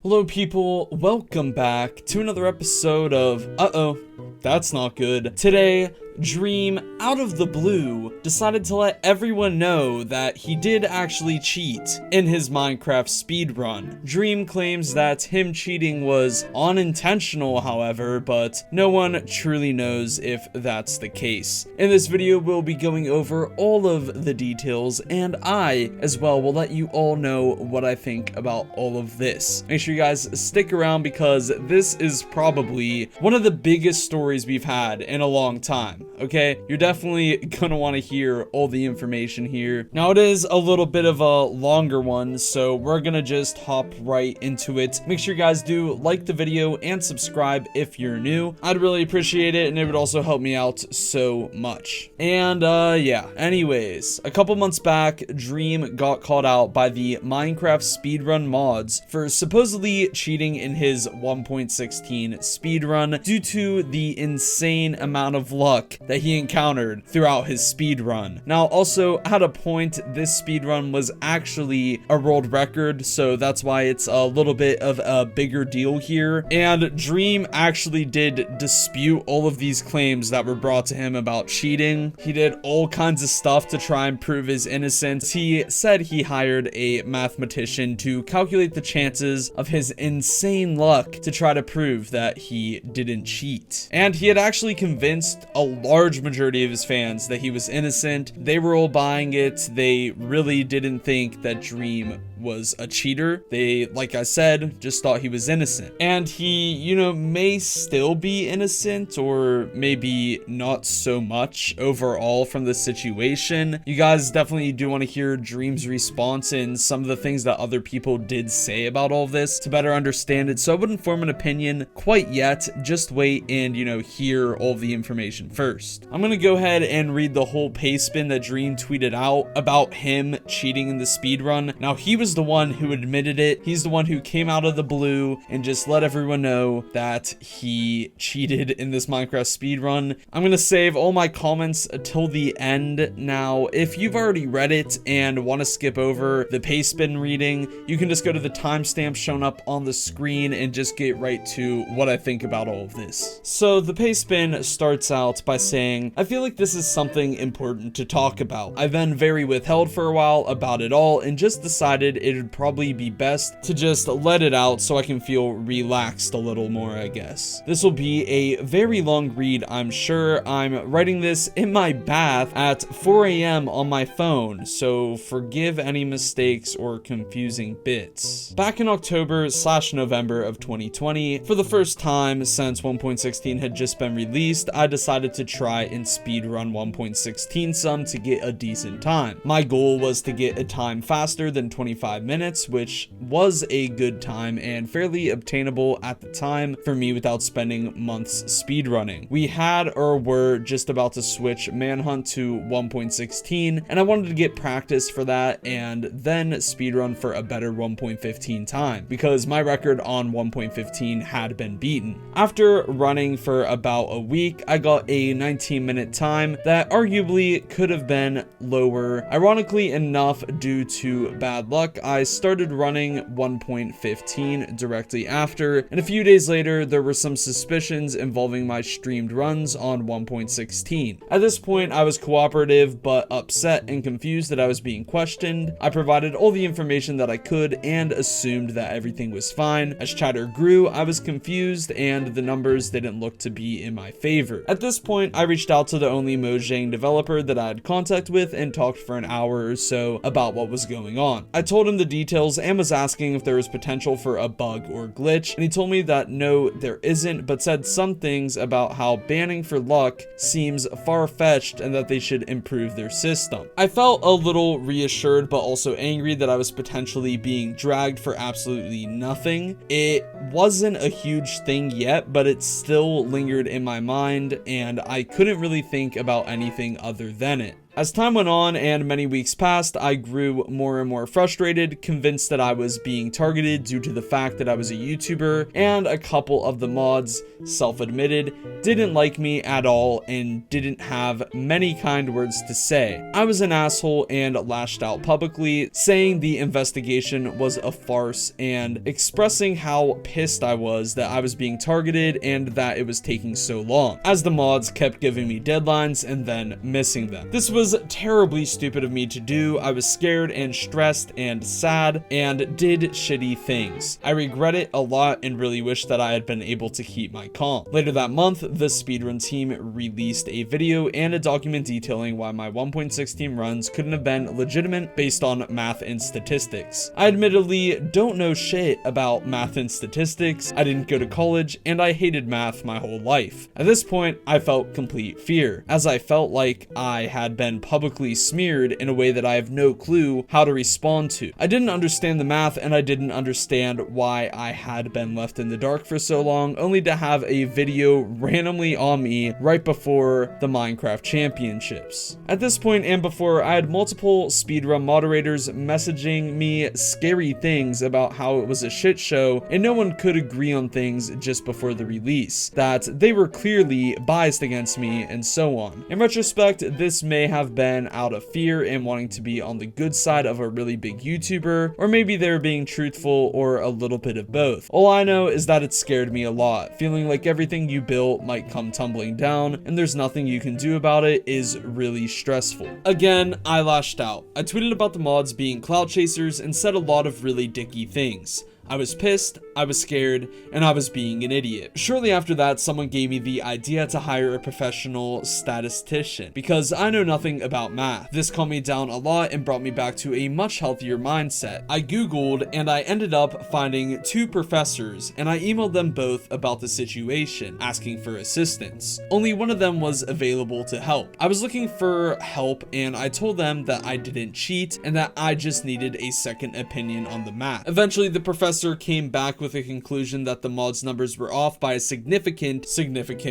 Hello people, welcome back to another episode of that's not good. Today, Dream, out of the blue, decided to let everyone know that he did actually cheat in his Minecraft speedrun. Dream claims that him cheating was unintentional, however, but no one truly knows if that's the case. In this video, we'll be going over all of the details, and I, as well, will let you all know what I think about all of this. Make sure you guys stick around because this is probably one of the biggest stories we've had in a long time. Okay, you're definitely gonna want to hear all the information here. Now it is a little bit of a longer one, so we're gonna just hop right into it. Make sure you guys do like the video and subscribe if you're new. I'd really appreciate it, and it would also help me out so much. And yeah, anyways, a couple months back, Dream got called out by the Minecraft speedrun mods for supposedly cheating in his 1.16 speedrun due to the insane amount of luck that he encountered throughout his speedrun. Now, also, at a point, this speedrun was actually a world record, so that's why it's a little bit of a bigger deal here. And Dream actually did dispute all of these claims that were brought to him about cheating. He did all kinds of stuff to try and prove his innocence. He said he hired a mathematician to calculate the chances of his insane luck to try to prove that he didn't cheat. And he had actually convinced a large majority of his fans that he was innocent. They were all buying it. They really didn't think that Dream was a cheater. They, like I said, just thought he was innocent. And he, may still be innocent, or maybe not so much overall from the situation. You guys definitely do want to hear Dream's response and some of the things that other people did say about all of this to better understand it. So I wouldn't form an opinion quite yet. Just wait and, hear all of the information first. I'm gonna go ahead and read the whole pastebin that Dream tweeted out about him cheating in the speedrun. Now, he was the one who admitted it. He's the one who came out of the blue and just let everyone know that he cheated in this Minecraft speedrun. I'm gonna save all my comments until the end. Now, if you've already read it and want to skip over the pastebin reading, you can just go to the timestamp shown up on the screen and just get right to what I think about all of this. So the pastebin starts out by saying, I feel like this is something important to talk about. I've been very withheld for a while about it all and just decided it would probably be best to just let it out so I can feel relaxed a little more, I guess. This will be a very long read, I'm sure. I'm writing this in my bath at 4 a.m. on my phone, so forgive any mistakes or confusing bits. Back in October/November of 2020, for the first time since 1.16 had just been released, I decided to try and speedrun 1.16 some to get a decent time. My goal was to get a time faster than 25 minutes, which was a good time and fairly obtainable at the time for me without spending months speedrunning. We had or were just about to switch Manhunt to 1.16, and I wanted to get practice for that and then speedrun for a better 1.15 time because my record on 1.15 had been beaten. After running for about a week, I got a 19-minute time that arguably could have been lower. Ironically enough, due to bad luck, I started running 1.15 directly after, and a few days later, there were some suspicions involving my streamed runs on 1.16. At this point, I was cooperative, but upset and confused that I was being questioned. I provided all the information that I could and assumed that everything was fine. As chatter grew, I was confused and the numbers didn't look to be in my favor. At this point, I reached out to the only Mojang developer that I had contact with and talked for an hour or so about what was going on. I told him the details and was asking if there was potential for a bug or glitch, and he told me that no, there isn't, but said some things about how banning for luck seems far-fetched and that they should improve their system. I felt a little reassured but also angry that I was potentially being dragged for absolutely nothing. It wasn't a huge thing yet, but it still lingered in my mind and I couldn't really think about anything other than it. As time went on and many weeks passed, I grew more and more frustrated, convinced that I was being targeted due to the fact that I was a YouTuber, and a couple of the mods, self-admitted, didn't like me at all and didn't have many kind words to say. I was an asshole and lashed out publicly, saying the investigation was a farce and expressing how pissed I was that I was being targeted and that it was taking so long, as the mods kept giving me deadlines and then missing them. This was terribly stupid of me to do. I was scared and stressed and sad and did shitty things. I regret it a lot and really wish that I had been able to keep my calm. Later that month, the speedrun team released a video and a document detailing why my 1.6 team runs couldn't have been legitimate based on math and statistics. I admittedly don't know shit about math and statistics. I didn't go to college and I hated math my whole life. At this point, I felt complete fear, as I felt like I had been publicly smeared in a way that I have no clue how to respond to. I didn't understand the math and I didn't understand why I had been left in the dark for so long, only to have a video randomly on me right before the Minecraft championships. At this point and before, I had multiple speedrun moderators messaging me scary things about how it was a shit show and no one could agree on things just before the release, that they were clearly biased against me, and so on. In retrospect, this may have been out of fear and wanting to be on the good side of a really big YouTuber, or maybe they were being truthful, or a little bit of both. All I know is that it scared me a lot. Feeling like everything you built might come tumbling down and there's nothing you can do about it is really stressful. Again, I lashed out. I tweeted about the mods being clout chasers and said a lot of really dicky things. I was pissed, I was scared, and I was being an idiot. Shortly after that, someone gave me the idea to hire a professional statistician, because I know nothing about math. This calmed me down a lot and brought me back to a much healthier mindset. I googled and I ended up finding 2 professors, and I emailed them both about the situation, asking for assistance. Only one of them was available to help. I was looking for help and I told them that I didn't cheat and that I just needed a second opinion on the math. Eventually, the professor came back with a conclusion that the mod's numbers were off by a significant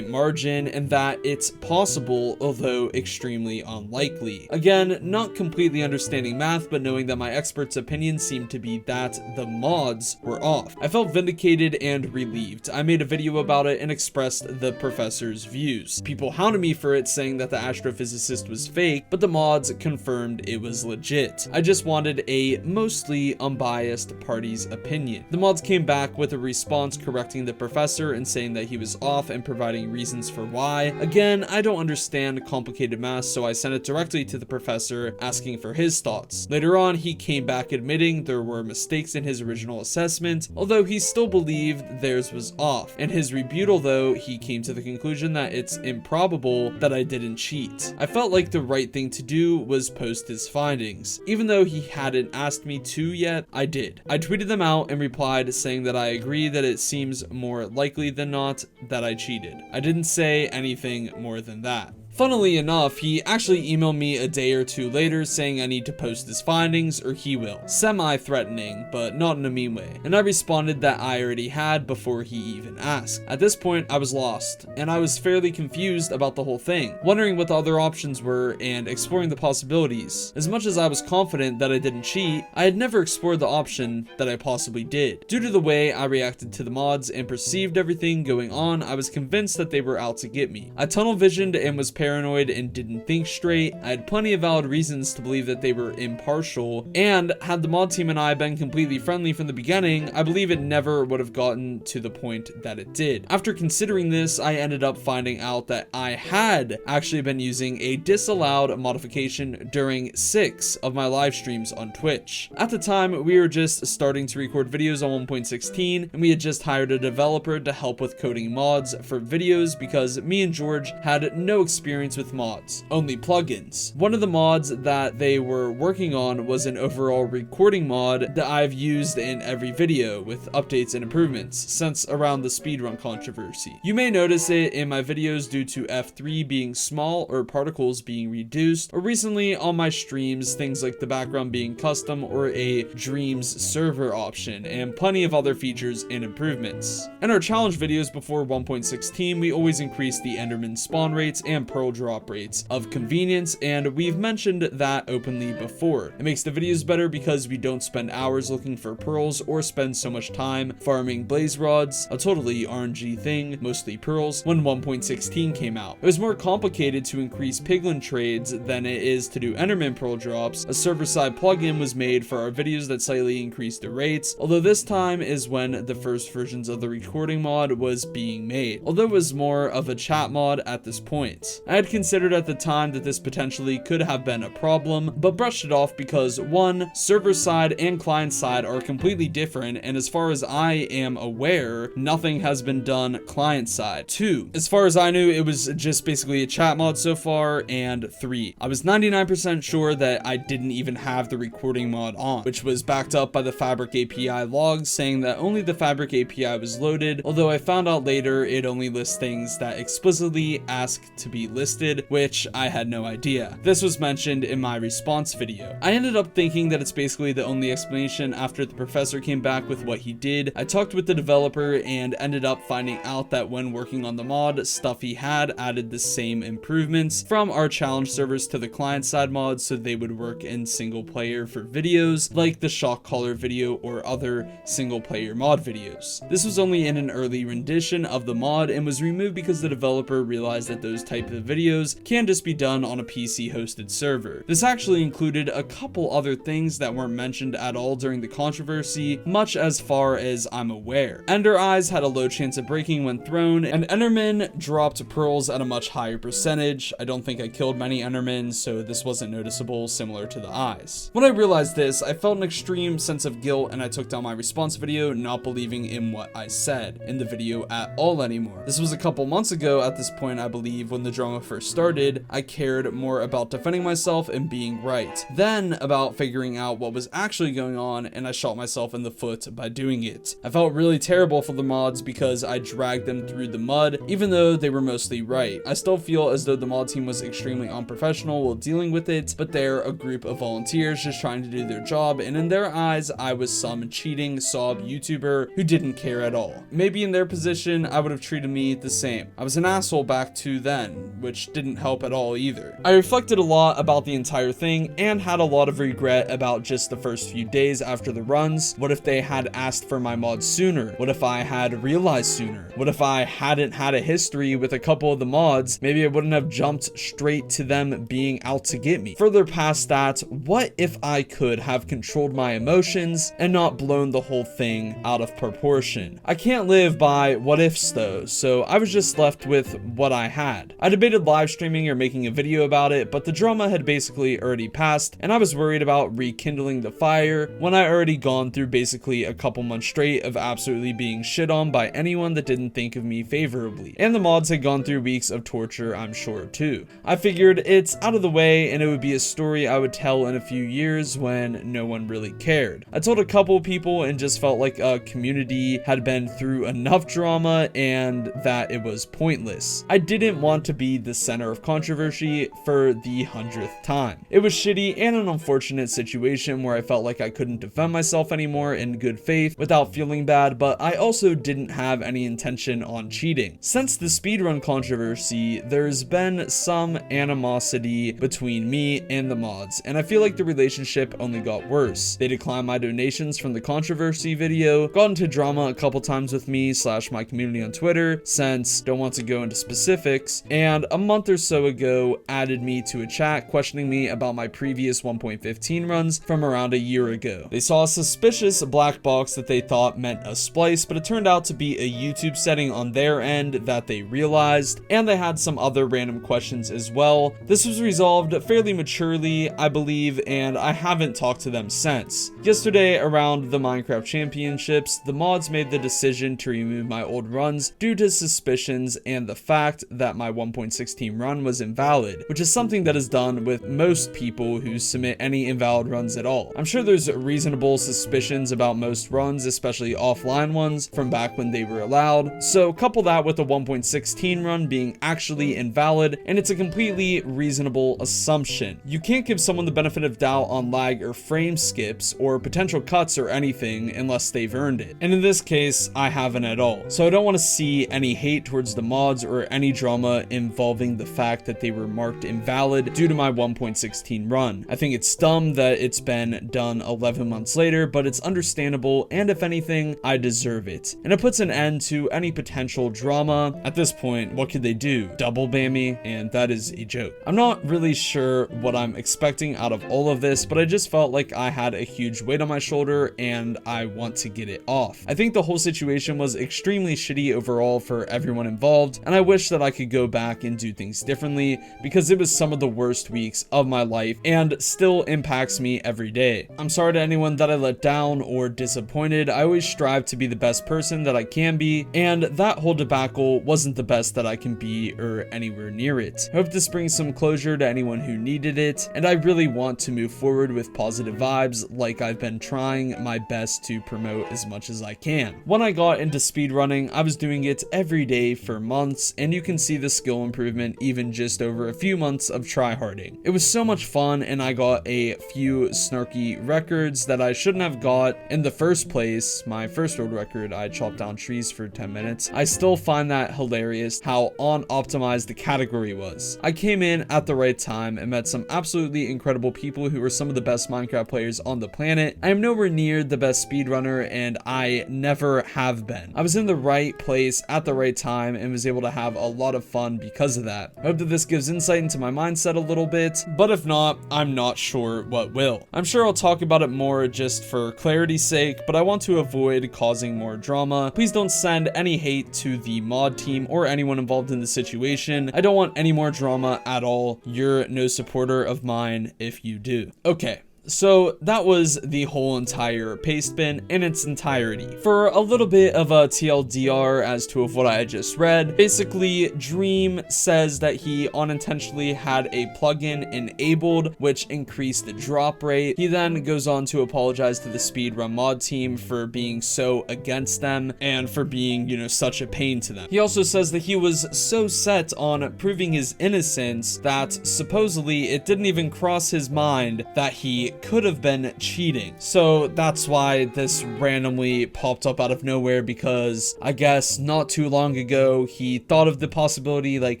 margin, and that it's possible, although extremely unlikely. Again, not completely understanding math, but knowing that my expert's opinion seemed to be that the mods were off. I felt vindicated and relieved. I made a video about it and expressed the professor's views. People hounded me for it, saying that the astrophysicist was fake, but the mods confirmed it was legit. I just wanted a mostly unbiased party's opinion. The mods came back with a response correcting the professor and saying that he was off and providing reasons for why. Again, I don't understand complicated math, so I sent it directly to the professor asking for his thoughts. Later on, he came back admitting there were mistakes in his original assessment, although he still believed theirs was off. In his rebuttal though, he came to the conclusion that it's improbable that I didn't cheat. I felt like the right thing to do was post his findings. Even though he hadn't asked me to yet, I did. I tweeted them out and replied saying that I agree that it seems more likely than not that I cheated. I didn't say anything more than that. Funnily enough, he actually emailed me a day or 2 later saying I need to post his findings or he will. Semi-threatening, but not in a mean way. And I responded that I already had before he even asked. At this point, I was lost, and I was fairly confused about the whole thing, wondering what the other options were and exploring the possibilities. As much as I was confident that I didn't cheat, I had never explored the option that I possibly did. Due to the way I reacted to the mods and perceived everything going on, I was convinced that they were out to get me. I tunnel visioned and was paranoid and didn't think straight. I had plenty of valid reasons to believe that they were impartial, and had the mod team and I been completely friendly from the beginning, I believe it never would have gotten to the point that it did. After considering this, I ended up finding out that I had actually been using a disallowed modification during 6 of my live streams on Twitch. At the time, we were just starting to record videos on 1.16, and we had just hired a developer to help with coding mods for videos because me and George had no experience with mods, only plugins. One of the mods that they were working on was an overall recording mod that I've used in every video with updates and improvements since around the speedrun controversy. You may notice it in my videos due to F3 being small or particles being reduced, or recently on my streams things like the background being custom or a Dreams server option, and plenty of other features and improvements. In our challenge videos before 1.16, we always increased the Enderman spawn rates and pearl pearl drop rates of convenience, and we've mentioned that openly before. It makes the videos better because we don't spend hours looking for pearls or spend so much time farming blaze rods, a totally RNG thing, mostly pearls, when 1.16 came out. It was more complicated to increase piglin trades than it is to do enderman pearl drops. A server-side plugin was made for our videos that slightly increased the rates, although this time is when the first versions of the recording mod was being made, although it was more of a chat mod at this point. I had considered at the time that this potentially could have been a problem, but brushed it off because 1, server side and client side are completely different, and as far as I am aware, nothing has been done client side. 2, as far as I knew, it was just basically a chat mod so far, and 3, I was 99% sure that I didn't even have the recording mod on, which was backed up by the Fabric API logs saying that only the Fabric API was loaded, although I found out later it only lists things that explicitly ask to be listed, which I had no idea. This was mentioned in my response video. I ended up thinking that it's basically the only explanation after the professor came back with what he did. I talked with the developer and ended up finding out that when working on the mod, stuff he had added the same improvements from our challenge servers to the client side mods so they would work in single player for videos like the shock collar video or other single player mod videos. This was only in an early rendition of the mod and was removed because the developer realized that those type of videos can just be done on a PC hosted server. This actually included a couple other things that weren't mentioned at all during the controversy, much as far as I'm aware. Ender eyes had a low chance of breaking when thrown, and Endermen dropped pearls at a much higher percentage. I don't think I killed many Endermen, so this wasn't noticeable, similar to the eyes. When I realized this, I felt an extreme sense of guilt, and I took down my response video, not believing in what I said in the video at all anymore. This was a couple months ago at this point, I believe, when the drama first started. I cared more about defending myself and being right, then about figuring out what was actually going on, and I shot myself in the foot by doing it. I felt really terrible for the mods because I dragged them through the mud, even though they were mostly right. I still feel as though the mod team was extremely unprofessional while dealing with it, but they're a group of volunteers just trying to do their job, and in their eyes, I was some cheating sob YouTuber who didn't care at all. Maybe in their position, I would have treated me the same. I was an asshole back to then, which didn't help at all either. I reflected a lot about the entire thing and had a lot of regret about just the first few days after the runs. What if they had asked for my mods sooner? What if I had realized sooner? What if I hadn't had a history with a couple of the mods? Maybe I wouldn't have jumped straight to them being out to get me. Further past that, what if I could have controlled my emotions and not blown the whole thing out of proportion? I can't live by what ifs though, so I was just left with what I had. I debated live streaming or making a video about it, but the drama had basically already passed, and I was worried about rekindling the fire when I already gone through basically a couple months straight of absolutely being shit on by anyone that didn't think of me favorably. And the mods had gone through weeks of torture, I'm sure too. I figured it's out of the way and it would be a story I would tell in a few years when no one really cared. I told a couple people and just felt like a community had been through enough drama and that it was pointless. I didn't want to be the center of controversy for the 100th time. It was shitty and an unfortunate situation where I felt like I couldn't defend myself anymore in good faith without feeling bad, but I also didn't have any intention on cheating. Since the speedrun controversy, there's been some animosity between me and the mods, and I feel like the relationship only got worse. They declined my donations from the controversy video, got into drama a couple times with me / my community on Twitter, since don't want to go into specifics, and a month or so ago added me to a chat questioning me about my previous 1.15 runs from around a year ago. They saw a suspicious black box that they thought meant a splice, but it turned out to be a YouTube setting on their end that they realized, and they had some other random questions as well. This was resolved fairly maturely, I believe, and I haven't talked to them since. Yesterday, around the Minecraft Championships, the mods made the decision to remove my old runs due to suspicions and the fact that my 1.16 run was invalid, which is something that is done with most people who submit any invalid runs at all. I'm sure there's reasonable suspicions about most runs, especially offline ones from back when they were allowed, so couple that with a 1.16 run being actually invalid, and it's a completely reasonable assumption. You can't give someone the benefit of doubt on lag or frame skips or potential cuts or anything unless they've earned it, and in this case I haven't at all, so I don't want to see any hate towards the mods or any drama involving resolving the fact that they were marked invalid due to my 1.16 run. I think it's dumb that it's been done 11 months later, but it's understandable, and if anything, I deserve it. And it puts an end to any potential drama. At this point, what could they do? Double ban me? And that is a joke. I'm not really sure what I'm expecting out of all of this, but I just felt like I had a huge weight on my shoulder and I want to get it off. I think the whole situation was extremely shitty overall for everyone involved, and I wish that I could go back and do things differently because it was some of the worst weeks of my life and still impacts me every day. I'm sorry to anyone that I let down or disappointed. I always strive to be the best person that I can be, and that whole debacle wasn't the best that I can be or anywhere near it. I hope this brings some closure to anyone who needed it, and I really want to move forward with positive vibes like I've been trying my best to promote as much as I can. When I got into speedrunning, I was doing it every day for months, and you can see the skill improvement even just over a few months of tryharding. It was so much fun, and I got a few snarky records that I shouldn't have got in the first place. My first world record, I chopped down trees for 10 minutes. I still find that hilarious how unoptimized the category was. I came in at the right time and met some absolutely incredible people who were some of the best Minecraft players on the planet. I am nowhere near the best speedrunner, and I never have been. I was in the right place at the right time and was able to have a lot of fun because of that. I hope that this gives insight into my mindset a little bit, but if not, I'm not sure what will. I'm sure I'll talk about it more just for clarity's sake, but I want to avoid causing more drama. Please don't send any hate to the mod team or anyone involved in the situation. I don't want any more drama at all. You're no supporter of mine if you do. Okay. So that was the whole entire pastebin in its entirety. For a little bit of a TLDR as to what I just read, basically Dream says that he unintentionally had a plugin enabled which increased the drop rate. He then goes on to apologize to the speedrun mod team for being so against them and for being, you know, such a pain to them. He also says that he was so set on proving his innocence that supposedly it didn't even cross his mind that he could have been cheating. So that's why this randomly popped up out of nowhere, because I guess not too long ago he thought of the possibility like,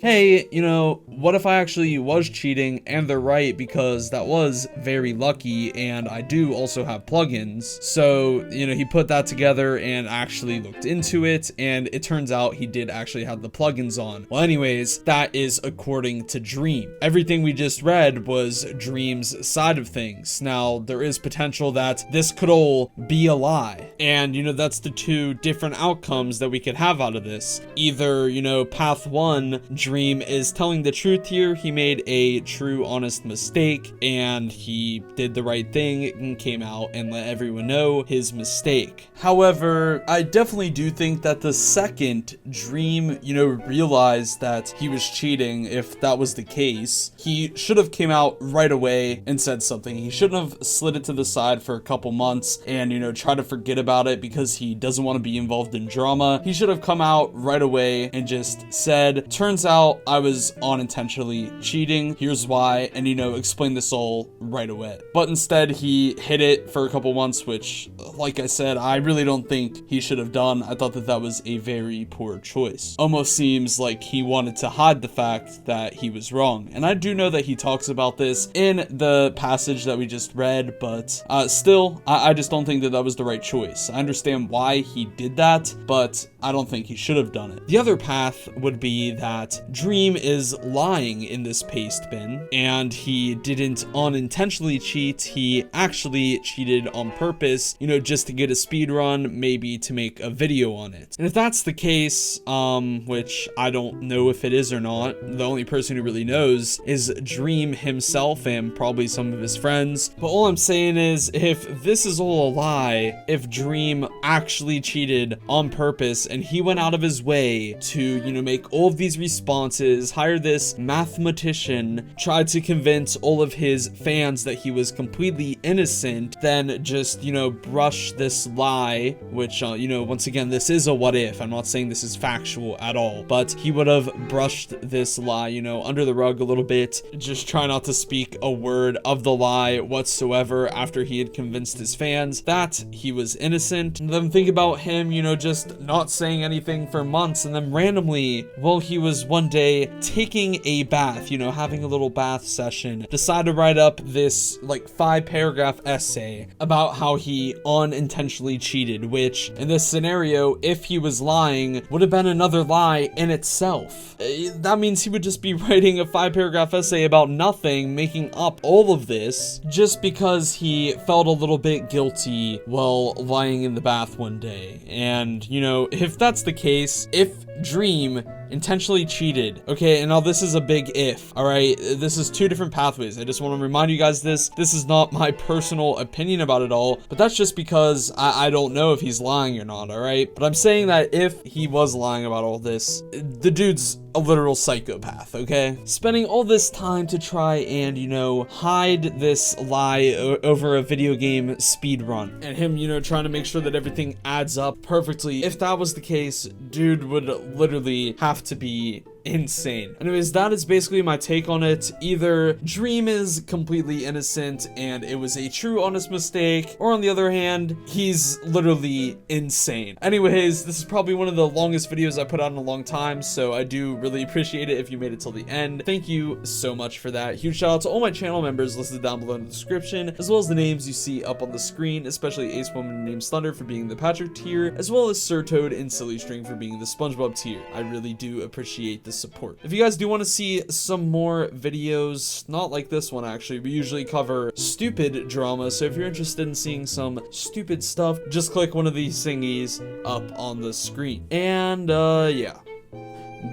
hey, you know, what if I actually was cheating and they're right, because that was very lucky and I do also have plugins. So, you know, he put that together and actually looked into it, and it turns out he did actually have the plugins on. Well, anyways, that is according to Dream. Everything we just read was Dream's side of things. Now, there is potential that this could all be a lie. And, you know, that's the two different outcomes that we could have out of this. Either, you know, path one, Dream is telling the truth here. He made a true, honest mistake, and he did the right thing and came out and let everyone know his mistake. However, I definitely do think that the second Dream, you know, realized that he was cheating, if that was the case, he should have came out right away and said something. He shouldn't have slid it to the side for a couple months and, you know, try to forget about it because he doesn't want to be involved in drama. He should have come out right away and just said, turns out I was unintentionally cheating, here's why, and, you know, explain this all right away. But instead he hid it for a couple months, which, like I said, I really don't think he should have done. I thought that that was a very poor choice. Almost seems like he wanted to hide the fact that he was wrong. And I do know that he talks about this in the passage that we just read, but still, I just don't think that that was the right choice. I understand why he did that, but I don't think he should have done it. The other path would be that Dream is lying in this pastebin, and he didn't unintentionally cheat. He actually cheated on purpose, you know, just to get a speed run, maybe to make a video on it. And if that's the case, which I don't know if it is or not, the only person who really knows is Dream himself and probably some of his friends. But all I'm saying is, if this is all a lie, if Dream actually cheated on purpose and he went out of his way to, you know, make all of these responses, hire this mathematician, tried to convince all of his fans that he was completely innocent, then just, you know, brush this lie, which, you know, once again, this is a what if. I'm not saying this is factual at all, but he would have brushed this lie, you know, under the rug a little bit, just try not to speak a word of the lie whatsoever after he had convinced his fans that he was innocent. And then think about him, you know, just not saying anything for months, and then randomly, while he was one day taking a bath, you know, having a little bath session, decided to write up this like 5-paragraph essay about how he unintentionally cheated, which in this scenario, if he was lying, would have been another lie in itself. That means he would just be writing a 5-paragraph essay about nothing, making up all of this just because he felt a little bit guilty while lying in the bath one day. And, you know, if that's the case, if Dream intentionally cheated, okay, and now this is a big if, all right, this is 2 different pathways. I just want to remind you guys this is not my personal opinion about it all, but that's just because I don't know if he's lying or not, all right? But I'm saying that if he was lying about all this, the dude's a literal psychopath, okay? Spending all this time to try and, you know, hide this lie over a video game speed run, and him, you know, trying to make sure that everything adds up perfectly. If that was the case, dude would literally have to be insane. Anyways, that is basically my take on it. Either Dream is completely innocent and it was a true honest mistake, or on the other hand, he's literally insane. Anyways, this is probably one of the longest videos I put out in a long time, so I do really appreciate it if you made it till the end. Thank you so much for that. Huge shout out to all my channel members listed down below in the description, as well as the names you see up on the screen, especially Ace Woman named Thunder for being the Patrick tier, as well as Sir Toad and Silly String for being the SpongeBob tier. I really do appreciate the support. If you guys do want to see some more videos, not like this one actually, we usually cover stupid drama, so if you're interested in seeing some stupid stuff, just click one of these thingies up on the screen. And yeah,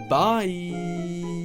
bye.